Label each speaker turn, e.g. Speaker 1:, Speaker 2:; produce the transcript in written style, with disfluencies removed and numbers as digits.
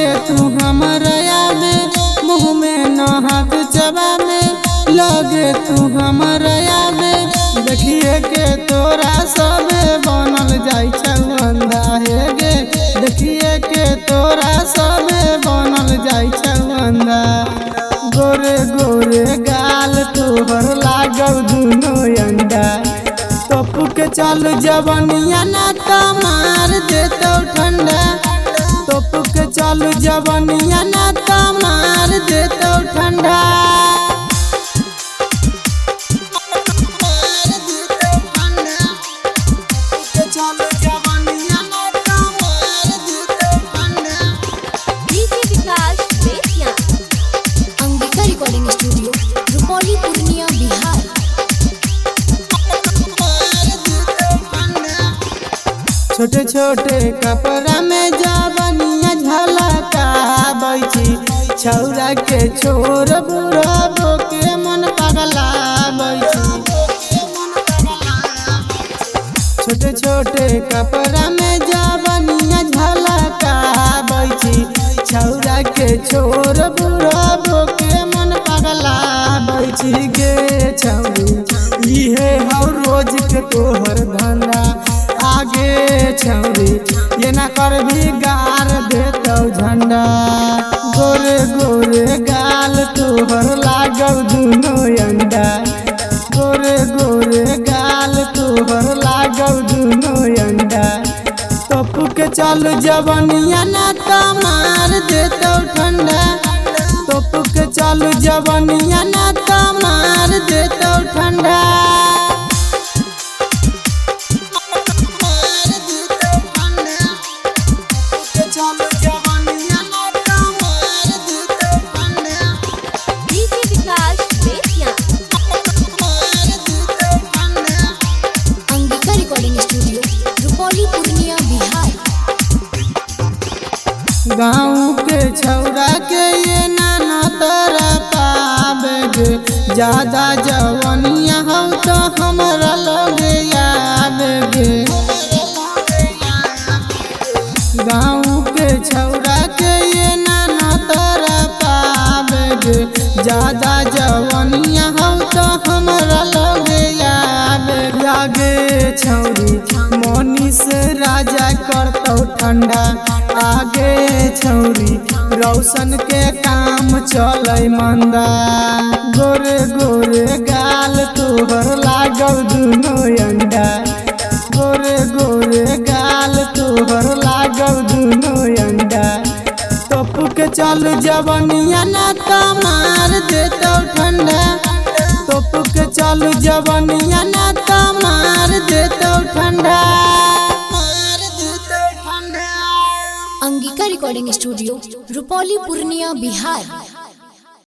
Speaker 1: लगे तू हमारा आवे, मुँह में न हाथ चबावे, लगे तू हमारा आवे, देखिए के तोरा सबे बनल जाई छौंदा हे गे, देखिए के तोरा सबे बनल जाई छौंदा। गोरे गोरे गाल तोहर लागल दुनो अंडा, तोप के चल जवनिया ना त मार देतौ ठंडा, तोप के चल जवनिया ना त मार देतौ ठंडा। छोटे छोटे कपड़ा में जवनिया झलकाबै छी, छौरा के छोर बुढ़बो के मन पगलाबै छी। छोटे छोटे कपड़ा में जवनिया झलकाबै छी, छौरा के छोर बुढ़बो के मन पगलाबै छी। गे छौरी इहे हौ रोज के तोहर धंधा, आगे छौरी ये ना कर भी गार देतौ झंडा। गोरे गोरे गाल तोहर लागल दुनो अंडा, गोरे गोरे गाल तोहर लागल दुनो अंडा, तोप के चल जवनिया ना त मार देतौ ठंडा, तोप के चल जवनिया ना त मार देतौ ठंडा। गाँव के छौरा के ये नाना तोरा पावे गे, ज्यादा जवनिया हो तो हमरा लगे आवे गे। गाँव के छौरा के ये नाना तोरा पावे गे, ज्यादा जवनिया हो तो हमरा लगे आवे गे। छौरी मनीष राजा करतौ ठंडा, आगे छौरी रौशन के काम चलै मंदा। गोरे गोरे गाल तोहर लागल दुनो अंडा, गोरे गोरे गाल तोहर लागल दुनो अंडा, तोप के चल जवनिया ना त मार देतौ ठंडा, तोप के चल जवनिया ना त मार देतौ ठंडा।
Speaker 2: Angika recording studio, Rupauli, Purnia, Bihar.